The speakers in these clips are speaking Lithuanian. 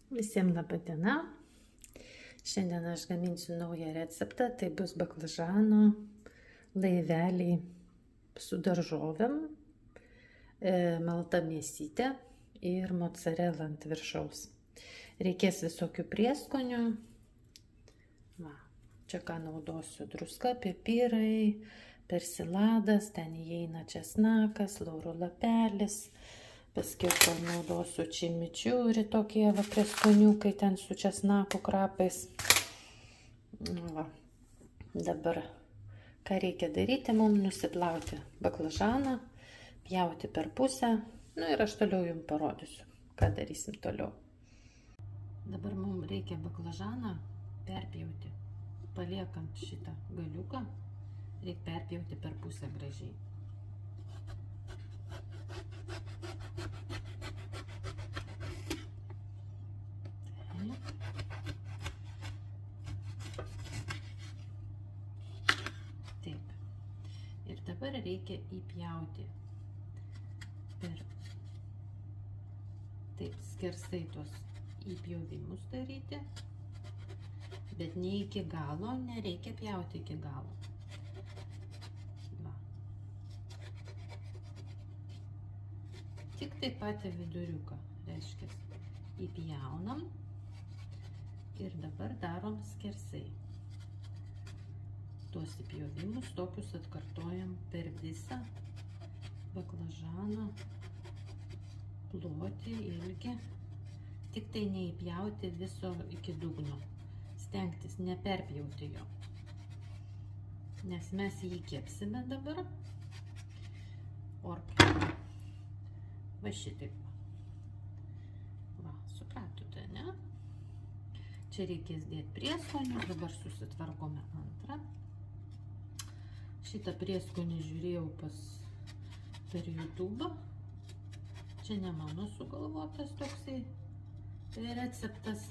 Visiems laba diena. Šiandien aš gaminsiu naują receptą. Tai bus baklažano laiveliai su daržovėm, malta mėsytė ir mozzarella ant viršaus. Reikės visokių prieskonių. Čia ką naudosiu: druska, pipirai, persiladas, ten įeina česnakas, lauro lapelis. Paskiau naudosiu čimičiurį, tokie prieskoniukai ten su česnaku krapais. Dabar ką reikia daryti? Mums nusiplauti baklažaną, pjauti per pusę. Ir aš toliau jums parodysiu, ką darysim toliau. Dabar mums reikia baklažaną perpjauti. Paliekant šitą galiuką, reikia perpjauti per pusę gražiai. Taip. Ir dabar reikia įpjauti per taip skersai tos įpjovimus daryti, bet ne iki galo, nereikia pjauti iki galo. Tik taip pat viduriuką, reiškia, įpjaunam ir dabar darom skersai. Tuos įpjovimus tokius atkartojam per visą baklažano plotį, ilgį. Tik tai neįpjauti viso iki dugno. Stengtis neperpjauti jo. Nes mes jį kepsime dabar. Va šitaip. Supratote, ne? Čia reikės dėti prieskonių. Dabar susitvarkome antrą. Šitą prieskonį žiūrėjau per YouTube. Čia ne mano sugalvotas toksai receptas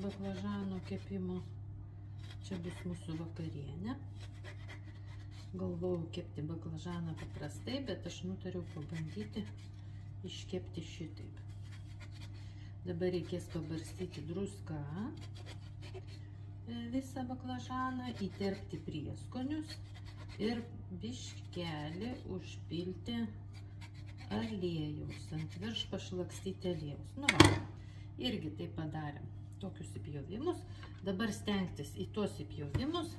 baklažano kepimo. Čia bus mūsų vakarienė. Galvojau kepti baklažaną paprastai, bet aš nutariau pabandyti iškepti šitaip. Dabar reikės pabarstyti druską visą baklažaną, įterpti prieskonius ir biškelį užpilti aliejaus, ant virš pašlakstyti aliejaus. Irgi taip padarėm tokius įpjovimus. Dabar stengtis į tuos įpjovimus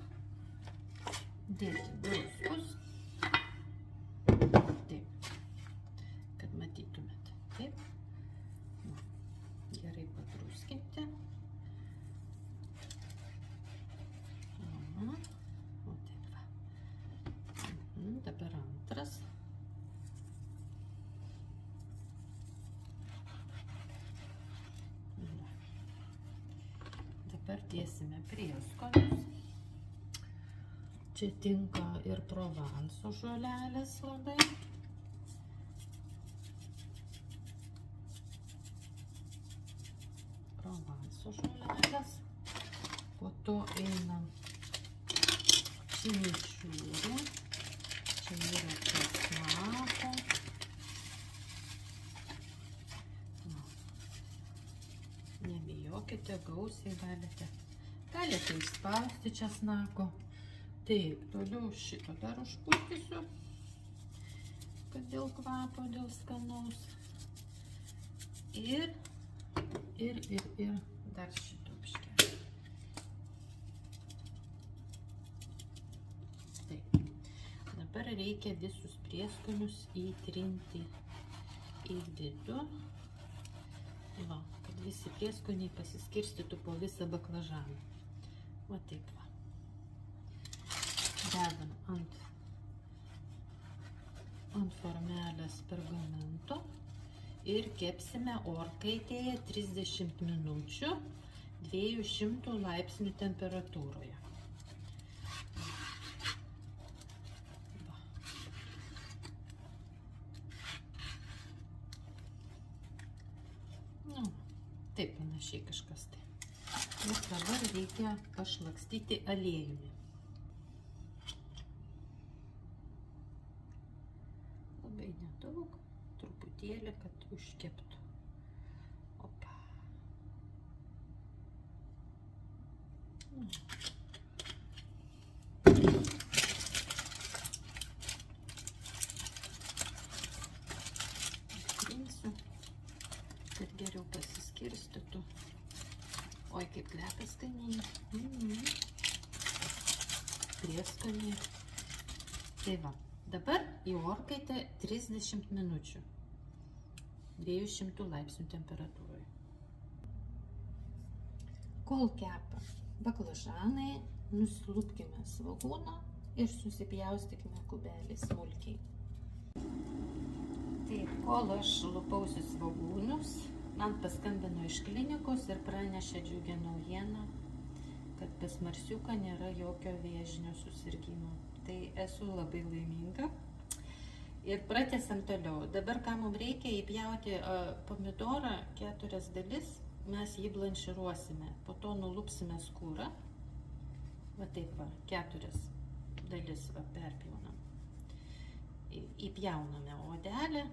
dėti druskus. Taip, kad matytumėt. Taip. Gerai padruskinti. O taip va. Dabar antras. Dabar dėsime prieskonius. Čia tinka ir provanso žolelės labai. Provanso žolelės. Po to eina čimičiurė. Čia yra česnako. Nebijokite, gausiai galite. Galite išspausti česnako. Taip, toliau šito dar užpūstysiu, kad dėl kvapo, dėl skanaus. Ir dar šito biškelį. Taip, dabar reikia visus prieskonius įtrinti į vidų. Kad visi prieskoniai pasiskirstytų po visą baklažaną. Va taip va. Dedam ant formelės pergamento ir kepsime orkaitėje 30 minučių 200 laipsnių temperatūroje. Taip panašiai kažkas tai. Ir dabar reikia pašlakstyti aliejumi. Labai nedaug, truputėlį, kad užkeptų. Opa. Trinsiu, kad geriau pasiskirstytų. Oi, kaip kvepia skaniai. Prieskoniai. Tai va, dabar į orkaitę 30 minučių. 200 laipsnių temperatūroje. Kol kepa baklažanai, nusilupkime svogūną ir susipjaustykime kubelį smulkiai. Taip, kol aš lupausi svogūnus, man paskambino iš klinikos ir pranešė džiugią naujieną, kad pas Marsiuką nėra jokio vėžinio susirgimo. Tai esu labai laiminga. Ir pratęsiam toliau. Dabar ką mums reikia, įpjauti pomidorą 4 dalis, mes jį blanširuosime. Po to nulupsime skūrą. Va taip va, 4 dalis va, perpjaunam. Įpjauname odelę,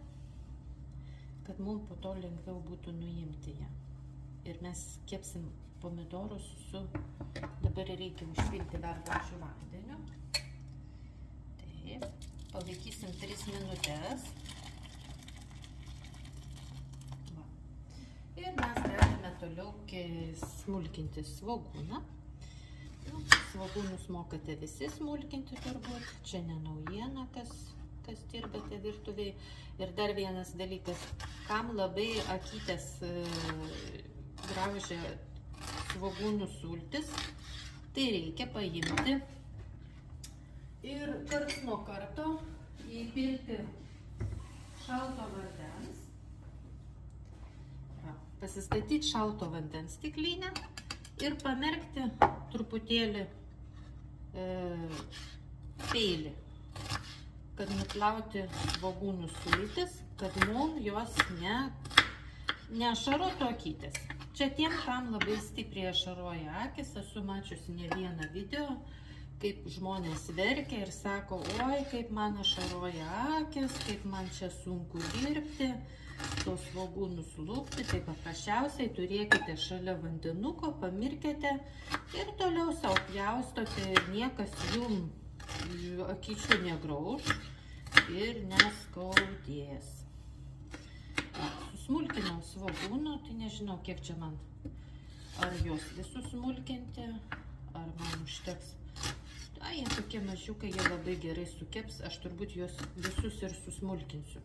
kad mums po to lengviau būtų nuimti ją. Ir mes kepsim pomidorus su, dabar reikia užpilti verdančiu vandeniu. Taip, palaikysim 3 minutės. Va. Ir mes galime toliau smulkinti svogūną. Svogūnus mokate visi smulkinti turbūt, čia ne naujiena, kas dirbate virtuvėje. Ir dar vienas dalykas, kam labai akytės graužia svogūnų sultis, tai reikia paimti ir karts nuo karto įpilti šalto vandens, pasistatyti šalto vandens stiklinę ir pamerkti truputėlį peilį, kad nuplauti svogūnų sultis, kad mums jos neašarotų akytės. Čia tiem, kam labai stipriai ašaroja akis, esu mačiusi ne vieną video, kaip žmonės verkia ir sako, oi, kaip man ašaroja akis, kaip man čia sunku dirbti, tos svogūnus lupti. Tai paprasčiausiai turėkite šalia vandenuko, pamirkite ir toliau savo pjaustote ir niekas jum akyčių negrauž ir neskaudės. Susmulkinau svogūnų, tai nežinau, kiek čia man, ar juos visus smulkinti, ar man užteks. Jie tokie mažiukai, jie labai gerai sukeps, aš turbūt juos visus ir susmulkinsiu.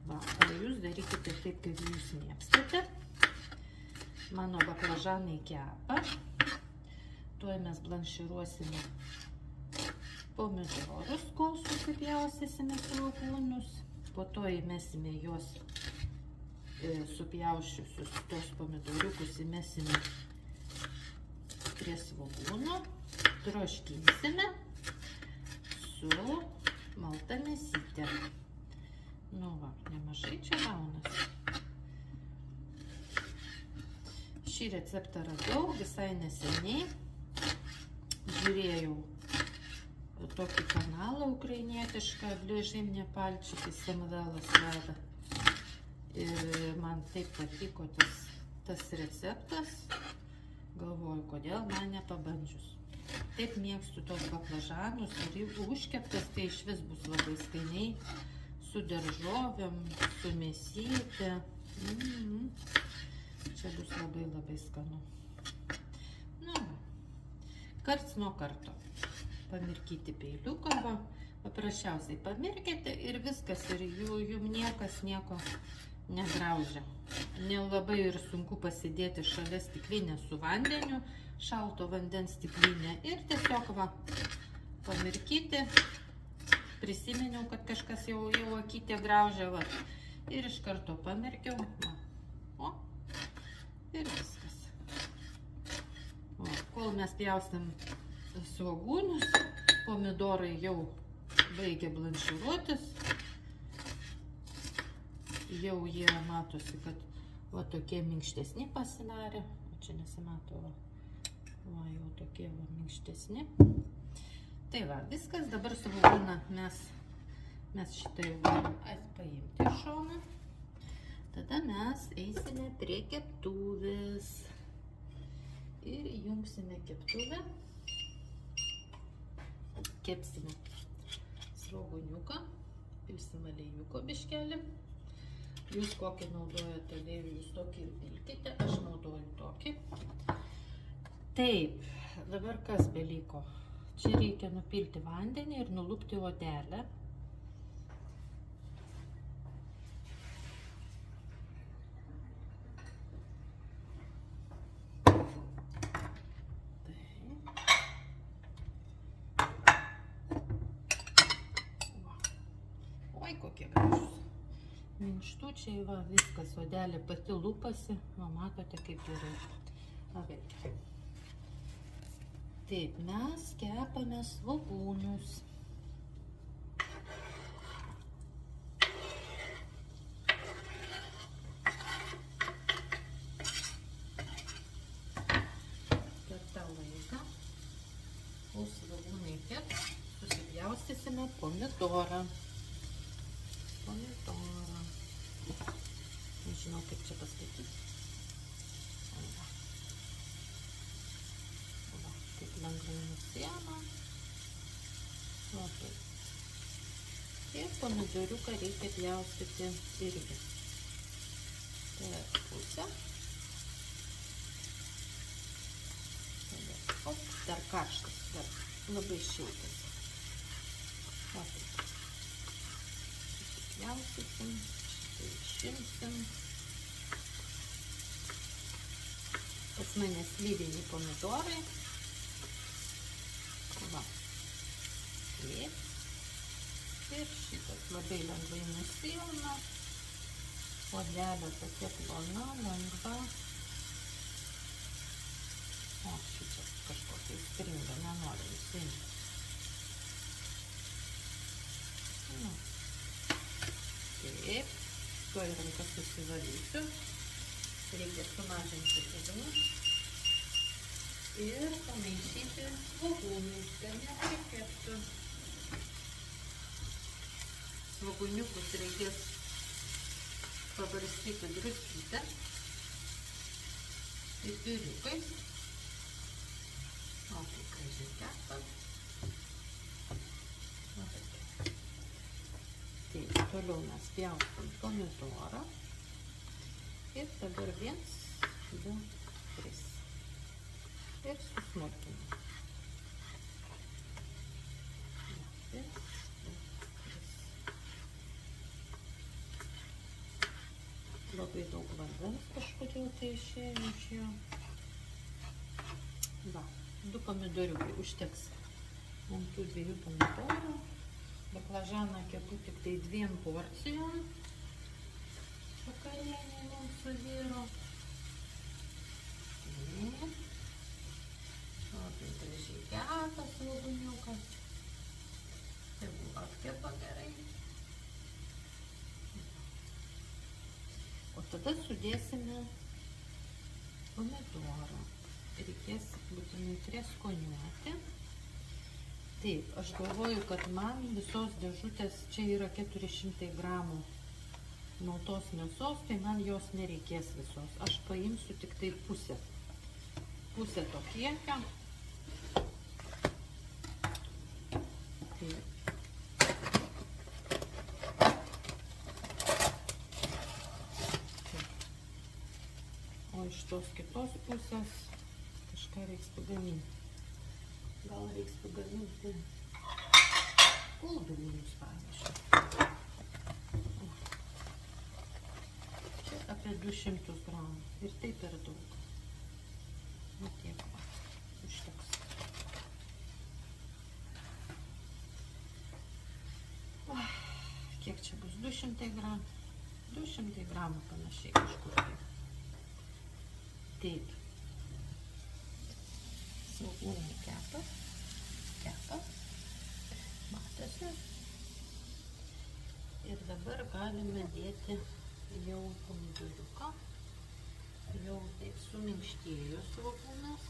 Va, o jūs darykite taip, kaip jūs mėgstate. Mano baklažanai kepa. Tuoj mes blanširuosime pomidorus, kol susipjausysime svogūnus. Po to įmesime juos supjaušiusius tos pomidoriukus, įmesime prie svogūnų. Troškinsime su malta mėsytė. Nu va, nemažai čia gaunasi. Šį receptą radau visai neseniai. Žiūrėjau tokį kanalą ukrainietišką, Bležim Nepalčikis, Samuelas veda. Ir man taip patiko tas receptas. Galvoju, kodėl man nepabandžius. Taip mėgstu tos baklažanus ir užkeptas, tai iš vis bus labai skaniai, su daržovėm, su mėsytė. Čia bus labai labai skanu. Nu, karts nuo karto pamirkyti peiliuką, paprasčiausiai pamirkite ir viskas, ir jum niekas nieko negraužia. Nelabai ir sunku pasidėti šalia stiklinę su vandeniu, šalto vandens stiklinę ir tiesiog va, pamirkyti. Prisiminiau, kad kažkas jau akytė graužia, va, ir iš karto pamirkiau. Va. O, ir viskas. O, kol mes pjaustam svogūnus, pomidorai jau baigia blanširuotis. Jau jie matosi, kad va tokie minkštesni pasidarė. O čia nesimato, va. Va, jau tokie va minkštesni. Tai va, viskas. Dabar svogūną mes šitą jau galim paimti iš šono. Tada mes eisime prie keptuvės. Ir įjungsime keptuvę. Kepsime svogūniuką, pilsim aliejuko biškelį. Jūs kokį naudojate aliejų, jūs tokį ir pilkite, aš naudoju tokį. Taip, dabar kas beliko? Čia reikia nupilti vandenį ir nulupti odelę. Oi, kokie gražus. Minkštučiai, va, viskas, odelė pati lupasi, va, matote, kaip gerai. Va, veikia. Taip, mes kepame svogūnus. Per tą laiką, kol svogūnai keps, susipjaustysime pomidorą. Nežinau, kaip čia pastatyti. Va, taip lengvai nusiema. Va, taip. Ir pomidoriuką reikia pjaustyti irgi. Per pusę. Op, dar karštas, dar labai šiltas. Va, taip. Pjaustysim, štai išimsim. Pas mane slyviniai pomidorai. Va. Taip. Ir šitas labai lengvai nusiima. Odelė tokia plona, lengva. O, šitas kažkokia įstringa, nenoriu nusiimti. Nu. Taip, tuo į rankas susivalysiu. Reikia sumažinti ugnį ir pamaišyti svogūnus, kad neprikeptų. Svogūniukus reikės pabarstyti druskytę pipiriukais. O, tai gražiai kepa. Taip, toliau mes pjaustam pomidorą. Ir dabar 1, 2, 3. Ir susmulkinam. 1, 2, 3. Labai daug vandens kažkodėl tai išėjo iš jo. Va, 2 pomidoriukai užteks ant tų 2 pomidorų. Baklažaną kepu tik tai 2 porcijom. Vakarienė mums su vyru. Labai gražiai kepa svogūniukas. Tegu apkepa gerai. O tada sudėsime pomidorą. Reikės būtinai prieskoniuoti. Taip, aš galvoju, kad man visos dėžutės čia yra 400 gramų. Maltos mėsos, tai man jos nereikės visos. Aš paimsiu tik tai pusę to kiekio. O iš tos kitos pusės kažką reiks pagaminti. Gal reiks pagaminti koldūnus, pavyzdžiui. Apie 200 gramų. Ir tai per daug. Nu tiek, užteks. Kiek čia bus? 200 gramų. 200 gramų panašiai kažkur. Taip. Svogūnai kepa. Matosi. Ir dabar galime dėti jau pomidoriuką. Jau taip suminkštėjo svogūnas.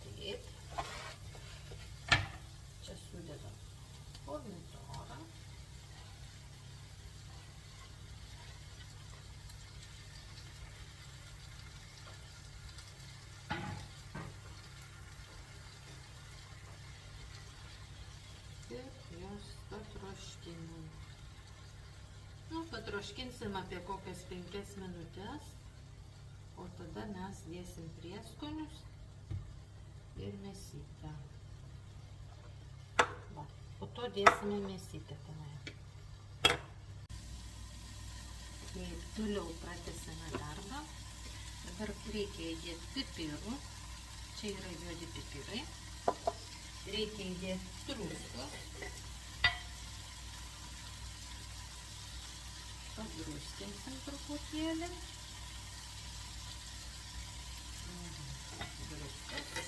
Taip. Čia sudedam troškinam. Nu, patroškinsim apie kokias 5 minutės, o tada mes dėsim prieskonius ir mėsytę. Va, po to dėsime mėsytę tenai. Taip, toliau pratęsime darbą. Dabar reikia įdėti pipirų. Čia yra juodi pipirai. Reikia įdėti druskos. Padruskinsim truputėlį. Druskos.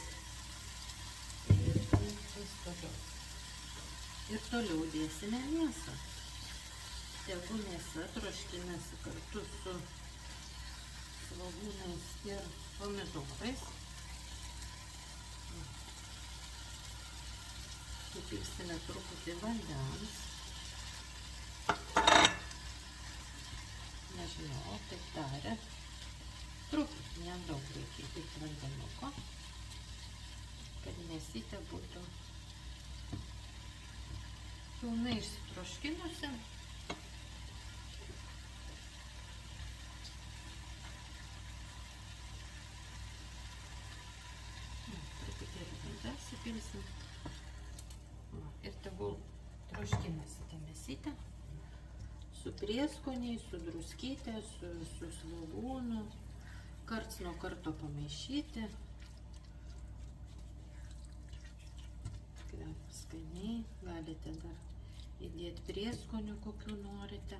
Ir toliau dėsime mėsą. Tegu mėsa troškinasi kartu su svogūnais ir pomidorais. Įpilsime truputį vandens. Nežinau, taip darė. Truputį, nedaug reikia įpilti vandenuko, kad mėsytė būtų pilnai išsitroškinusi. Truputėlį vandens įpilsim. Ir tegul troškinasi ta mėsytė su prieskoniais, su druskyte, su svogūnu. Karts nuo karto pamaišyti. Kvepia skaniai. Galite dar įdėti prieskonių, kokių norite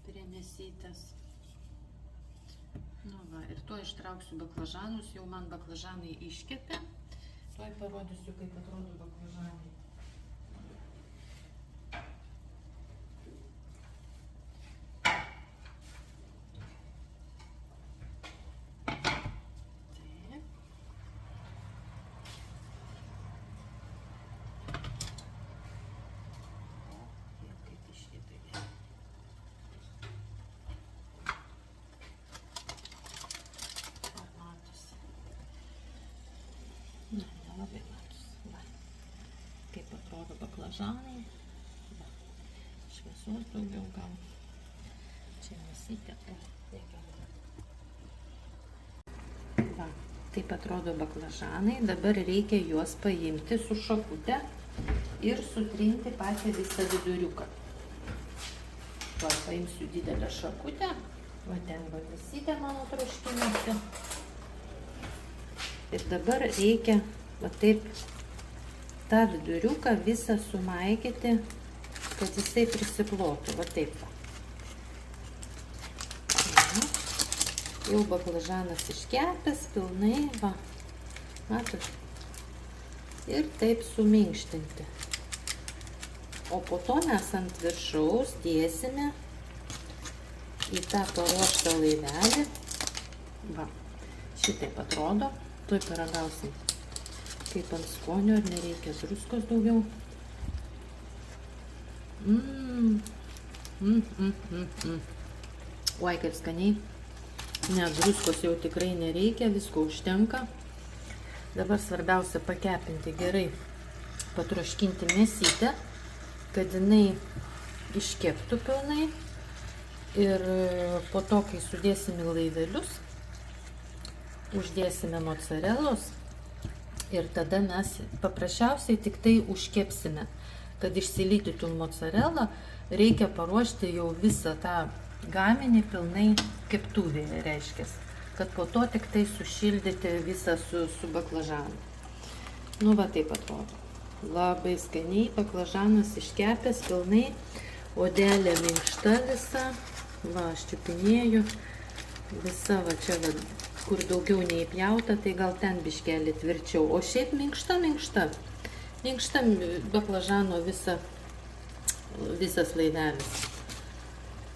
prie mėsytės. Nu va, ir tuo ištrauksiu baklažanus. Jau man baklažanai iškepė. Tuoj parodysiu, kaip atrodo baklažanai. Ne, nelabai matosi. Va. Kaip atrodo baklažanai. Va. Šviesos daugiau gal. Čia mėsytė. Va. Taip atrodo baklažanai. Dabar reikia juos paimti su šakute ir sutrinti patį visą viduriuką. Va, paimsiu didelę šakutę. Va, ten va mėsytė mano troškinusi. Ir dabar reikia va taip tą viduriuką visą sumaikyti, kad jisai prisiplotų. Va taip va. Jau baklažanas iškepęs pilnai, va. Matot? Ir taip suminkštinti. O po to mes ant viršaus dėsime į tą paruoštą laivelį. Va. Šitaip atrodo. Tuoj paragausim, kaip ant skonio, ar nereikia druskos daugiau. Oi, kaip skaniai. Ne, druskos jau tikrai nereikia, visko užtenka. Dabar svarbiausia pakepinti gerai, patroškinti mėsytę, kad jinai iškeptų pilnai. Ir po to, kai sudėsim į laivelius, uždėsime mocarelos ir tada mes paprasčiausiai tik tai užkepsime. Kad išsilydytų mocarelą, reikia paruošti jau visą tą gaminį pilnai keptuvėje, reiškia. Kad po to tik tai sušildyti visą su baklažanu. Nu va taip atrodo. Labai skaniai, baklažanas iškepęs pilnai, odelė minkšta visa. Va, aš čiupinėju. Visa va čia va. Kur daugiau neįpjauta, tai gal ten biškelį tvirčiau. O šiaip minkšta. Minkšta baklažano visas laivelis.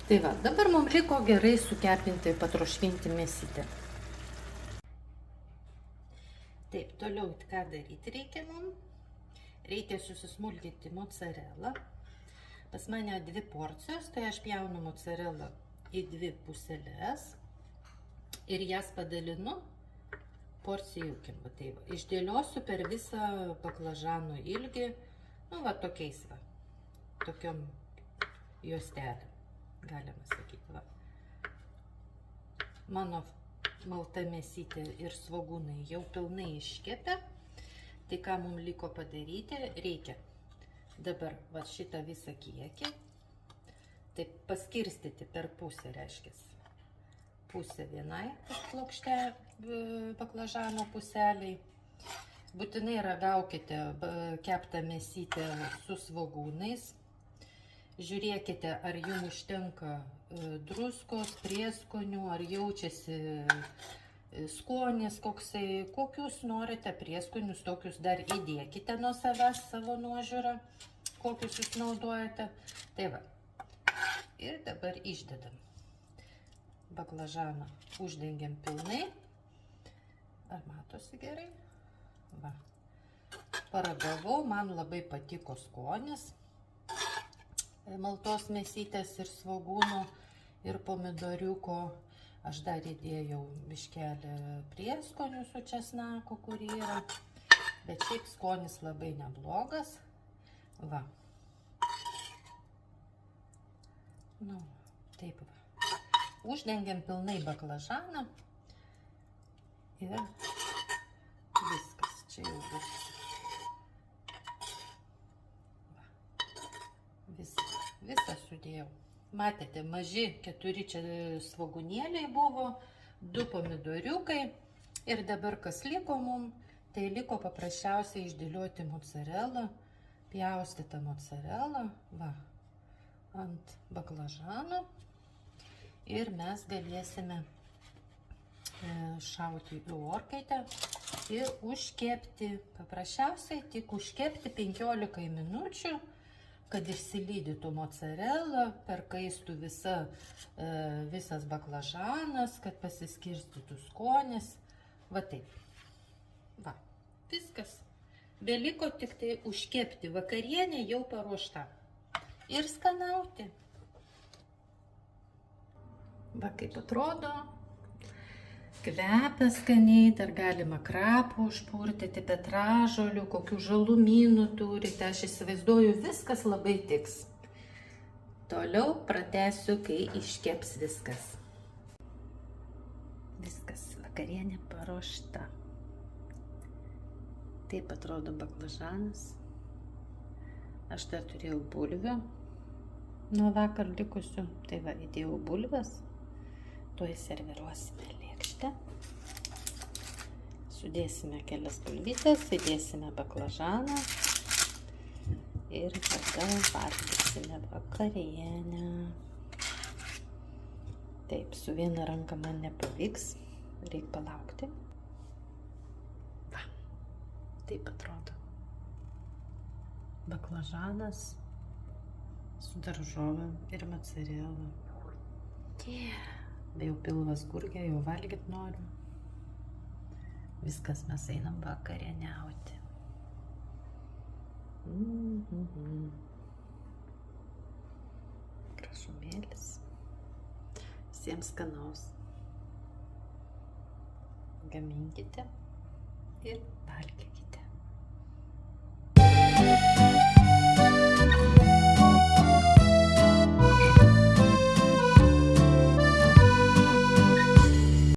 Tai va, dabar mums liko gerai sukepinti, patroškinti mėsytę. Taip, toliau ką daryti reikia mums? Reikia susismulkinti mocarelą. Pas mane 2 porcijos, tai aš pjaunu mocarelą į 2 puseles. Ir jas padalinu porcijūkim. Tai va, išdėliosiu per visą baklažanų ilgį, nu va tokiais va. tokiom juostelėm, galima sakyti. Va. Mano malta mėsytė ir svogūnai jau pilnai iškepė. Tai ką mums liko padaryti, reikia dabar va šitą visą kiekį, taip paskirstyti per pusę, reiškia. Pusę vienai plokšte baklažano puseliai. Būtinai ragaukite keptą mėsytę su svogūnais. Žiūrėkite, ar jums užtenka druskos, prieskonių, ar jaučiasi skonis koksai, kokius norite prieskonius, tokius dar įdėkite nuo savęs savo nuožiūrą, kokius jūs naudojate. Tai va. Ir dabar išdedam. Baklažaną uždengiam pilnai. Ar matosi gerai? Va. Paragavau, man labai patiko skonis maltos mėsytės ir svogūno ir pomidoriuko. Aš dar įdėjau biškelį prieskonių su česnaku, kurį yra, bet šiaip skonis labai neblogas. Va. Nu, taip va. Uždengiam pilnai baklažaną ir viskas čia jau bus. Visą sudėjau. Matėte, maži 4 čia svogūnėliai buvo, 2 pomidoriukai ir dabar kas liko mum, tai liko paprasčiausiai išdėlioti mozzarellą, pjaustytą mozzarellą, va, ant baklažano ir mes galėsime šauti į orkaitę ir užkepti, paprasčiausiai tik užkepti 15 minučių, kad išsilydytų mozzarella, perkaistų visas baklažanas, kad pasiskirstytų skonis. Va taip. Va. Viskas. Beliko tik tai užkepti. Vakarienė jau paruošta. Ir skanauti. Va kaip atrodo. Kvepia skaniai, dar galima krapų užpurtyti, petražolių, kokių žalumynų turite. Aš įsivaizduoju, viskas labai tiks. Toliau pratęsiu, kai iškeps viskas. Viskas, vakarienė paruošta. Taip atrodo baklažanas. Aš dar turėjau bulvių nuo vakar likusių. Tai va, įdėjau bulves. Tuoj serviruosime lėkštę. Sudėsime kelias bulvytes, įdėsime baklažaną ir tada valgysime vakarienę. Taip, su viena ranka man nepavyks, reikia palaukti. Va, taip atrodo. Baklažanas su daržovėm ir mozzarella. Jau pilvas gurgia, jau valgyt noriu. Viskas, mes einam vakarieniauti. Prašumėlis. Visiems skanaus. Gaminkite ir valgykite.